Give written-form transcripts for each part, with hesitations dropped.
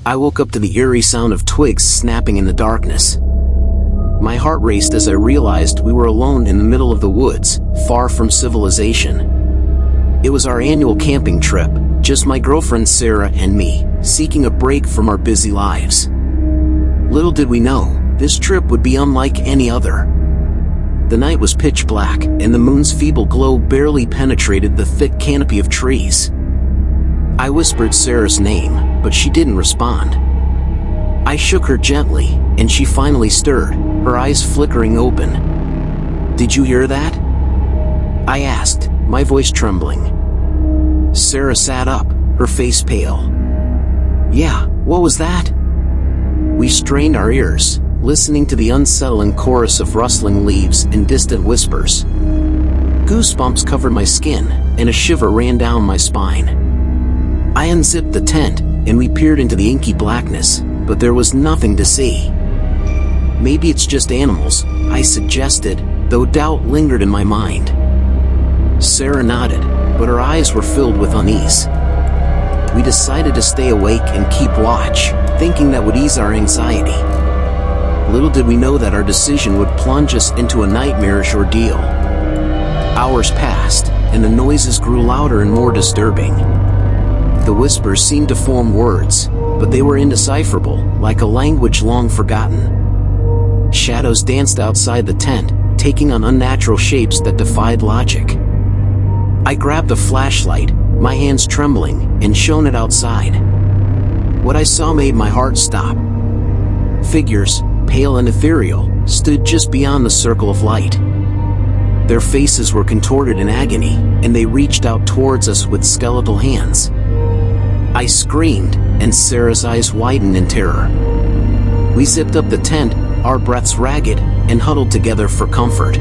I woke up to the eerie sound of twigs snapping in the darkness. My heart raced as I realized we were alone in the middle of the woods, far from civilization. It was our annual camping trip, just my girlfriend Sarah and me, seeking a break from our busy lives. Little did we know, this trip would be unlike any other. The night was pitch black, and the moon's feeble glow barely penetrated the thick canopy of trees. I whispered Sarah's name, but she didn't respond. I shook her gently, and she finally stirred, her eyes flickering open. "Did you hear that?" I asked, my voice trembling. Sarah sat up, her face pale. "Yeah, what was that?" We strained our ears, listening to the unsettling chorus of rustling leaves and distant whispers. Goosebumps covered my skin, and a shiver ran down my spine. I unzipped the tent, and we peered into the inky blackness, but there was nothing to see. "Maybe it's just animals," I suggested, though doubt lingered in my mind. Sarah nodded, but her eyes were filled with unease. We decided to stay awake and keep watch, thinking that would ease our anxiety. Little did we know that our decision would plunge us into a nightmarish ordeal. Hours passed, and the noises grew louder and more disturbing. The whispers seemed to form words, but they were indecipherable, like a language long forgotten. Shadows danced outside the tent, taking on unnatural shapes that defied logic. I grabbed a flashlight, my hands trembling, and shone it outside. What I saw made my heart stop. Figures, pale and ethereal, stood just beyond the circle of light. Their faces were contorted in agony, and they reached out towards us with skeletal hands. I screamed, and Sarah's eyes widened in terror. We zipped up the tent, our breaths ragged, and huddled together for comfort.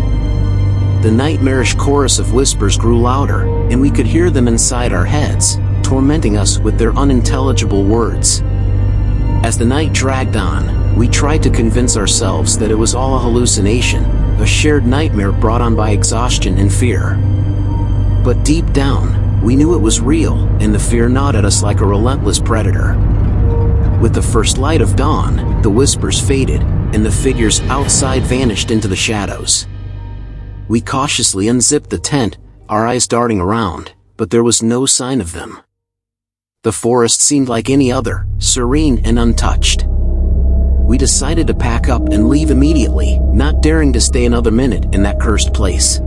The nightmarish chorus of whispers grew louder, and we could hear them inside our heads, tormenting us with their unintelligible words. As the night dragged on, we tried to convince ourselves that it was all a hallucination, a shared nightmare brought on by exhaustion and fear. But deep down, we knew it was real, and the fear gnawed at us like a relentless predator. With the first light of dawn, the whispers faded, and the figures outside vanished into the shadows. We cautiously unzipped the tent, our eyes darting around, but there was no sign of them. The forest seemed like any other, serene and untouched. We decided to pack up and leave immediately, not daring to stay another minute in that cursed place.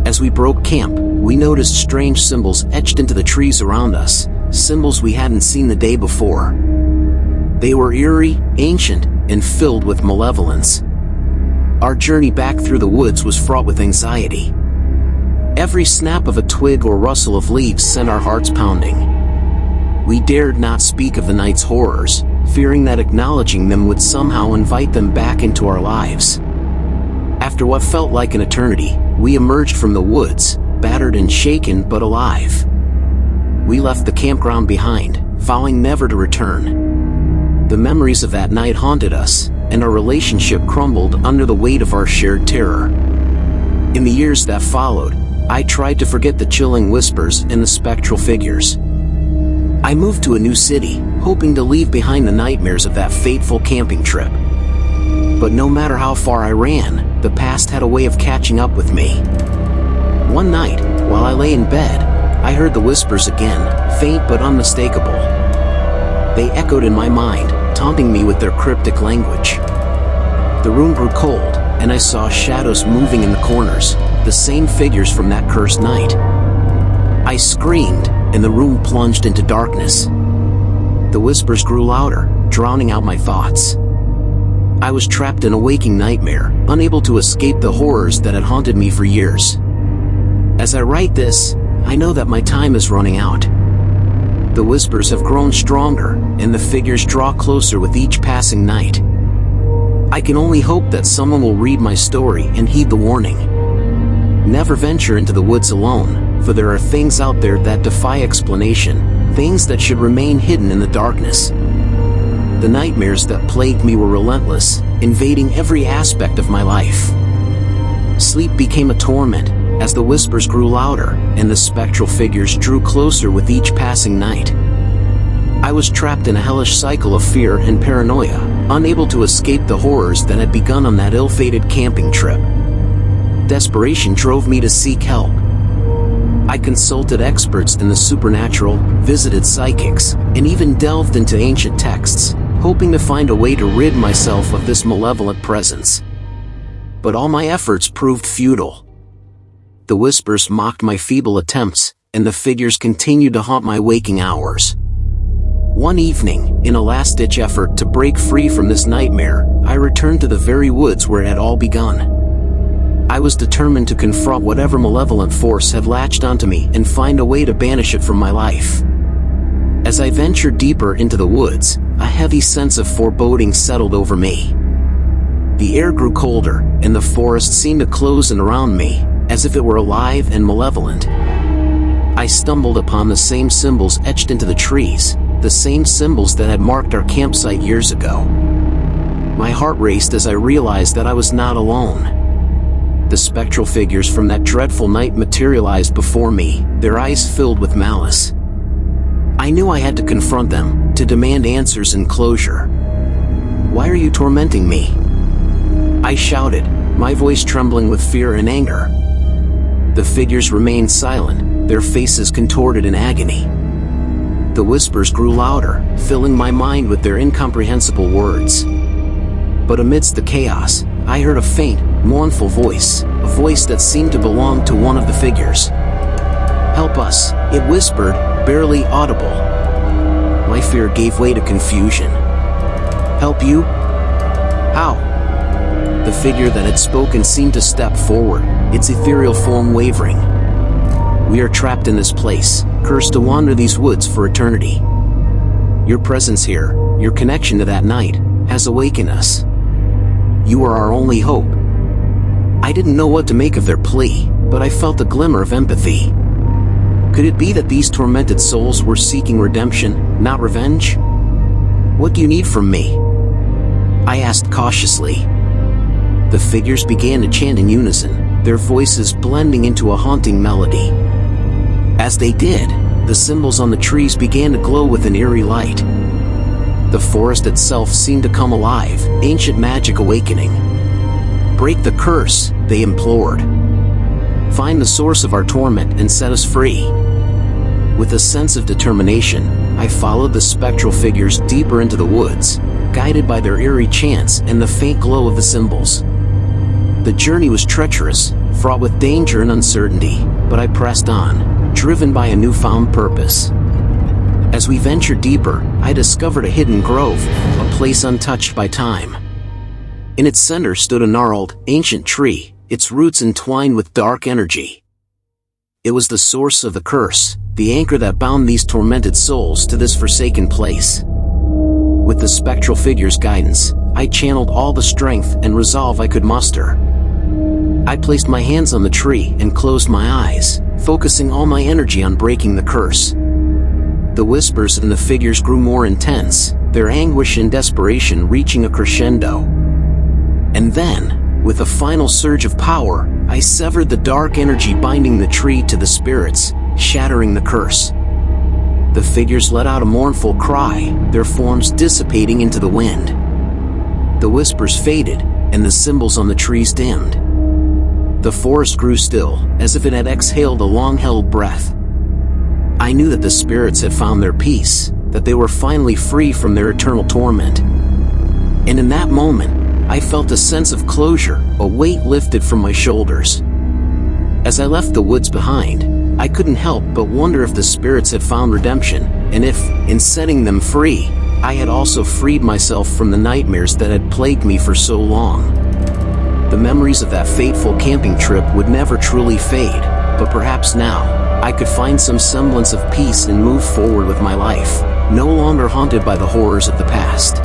As we broke camp, we noticed strange symbols etched into the trees around us, symbols we hadn't seen the day before. They were eerie, ancient, and filled with malevolence. Our journey back through the woods was fraught with anxiety. Every snap of a twig or rustle of leaves sent our hearts pounding. We dared not speak of the night's horrors, fearing that acknowledging them would somehow invite them back into our lives. After what felt like an eternity, we emerged from the woods, battered and shaken but alive. We left the campground behind, vowing never to return. The memories of that night haunted us, and our relationship crumbled under the weight of our shared terror. In the years that followed, I tried to forget the chilling whispers and the spectral figures. I moved to a new city, hoping to leave behind the nightmares of that fateful camping trip. But no matter how far I ran, the past had a way of catching up with me. One night, while I lay in bed, I heard the whispers again, faint but unmistakable. They echoed in my mind, taunting me with their cryptic language. The room grew cold, and I saw shadows moving in the corners, the same figures from that cursed night. I screamed, and the room plunged into darkness. The whispers grew louder, drowning out my thoughts. I was trapped in a waking nightmare, unable to escape the horrors that had haunted me for years. As I write this, I know that my time is running out. The whispers have grown stronger, and the figures draw closer with each passing night. I can only hope that someone will read my story and heed the warning. Never venture into the woods alone, for there are things out there that defy explanation, things that should remain hidden in the darkness. The nightmares that plagued me were relentless, invading every aspect of my life. Sleep became a torment, as the whispers grew louder, and the spectral figures drew closer with each passing night. I was trapped in a hellish cycle of fear and paranoia, unable to escape the horrors that had begun on that ill-fated camping trip. Desperation drove me to seek help. I consulted experts in the supernatural, visited psychics, and even delved into ancient texts, hoping to find a way to rid myself of this malevolent presence. But all my efforts proved futile. The whispers mocked my feeble attempts, and the figures continued to haunt my waking hours. One evening, in a last-ditch effort to break free from this nightmare, I returned to the very woods where it had all begun. I was determined to confront whatever malevolent force had latched onto me and find a way to banish it from my life. As I ventured deeper into the woods, a heavy sense of foreboding settled over me. The air grew colder, and the forest seemed to close in around me, as if it were alive and malevolent. I stumbled upon the same symbols etched into the trees, the same symbols that had marked our campsite years ago. My heart raced as I realized that I was not alone. The spectral figures from that dreadful night materialized before me, their eyes filled with malice. I knew I had to confront them, to demand answers and closure. "Why are you tormenting me?" I shouted, my voice trembling with fear and anger. The figures remained silent, their faces contorted in agony. The whispers grew louder, filling my mind with their incomprehensible words. But amidst the chaos, I heard a faint, mournful voice, a voice that seemed to belong to one of the figures. "Help us," it whispered, barely audible. My fear gave way to confusion. "Help you? How?" The figure that had spoken seemed to step forward, its ethereal form wavering. "We are trapped in this place, cursed to wander these woods for eternity. Your presence here, your connection to that night, has awakened us. You are our only hope." I didn't know what to make of their plea, but I felt a glimmer of empathy. Could it be that these tormented souls were seeking redemption, not revenge? "What do you need from me?" I asked cautiously. The figures began to chant in unison, their voices blending into a haunting melody. As they did, the symbols on the trees began to glow with an eerie light. The forest itself seemed to come alive, ancient magic awakening. "Break the curse," they implored. "Find the source of our torment and set us free." With a sense of determination, I followed the spectral figures deeper into the woods, guided by their eerie chants and the faint glow of the symbols. The journey was treacherous, fraught with danger and uncertainty, but I pressed on, driven by a newfound purpose. As we ventured deeper, I discovered a hidden grove, a place untouched by time. In its center stood a gnarled, ancient tree, its roots entwined with dark energy. It was the source of the curse, the anchor that bound these tormented souls to this forsaken place. With the spectral figure's guidance, I channeled all the strength and resolve I could muster. I placed my hands on the tree and closed my eyes, focusing all my energy on breaking the curse. The whispers and the figures grew more intense, their anguish and desperation reaching a crescendo. And then, with a final surge of power, I severed the dark energy binding the tree to the spirits, shattering the curse. The figures let out a mournful cry, their forms dissipating into the wind. The whispers faded, and the symbols on the trees dimmed. The forest grew still, as if it had exhaled a long-held breath. I knew that the spirits had found their peace, that they were finally free from their eternal torment. And in that moment, I felt a sense of closure, a weight lifted from my shoulders. As I left the woods behind, I couldn't help but wonder if the spirits had found redemption, and if, in setting them free, I had also freed myself from the nightmares that had plagued me for so long. The memories of that fateful camping trip would never truly fade, but perhaps now, I could find some semblance of peace and move forward with my life, no longer haunted by the horrors of the past.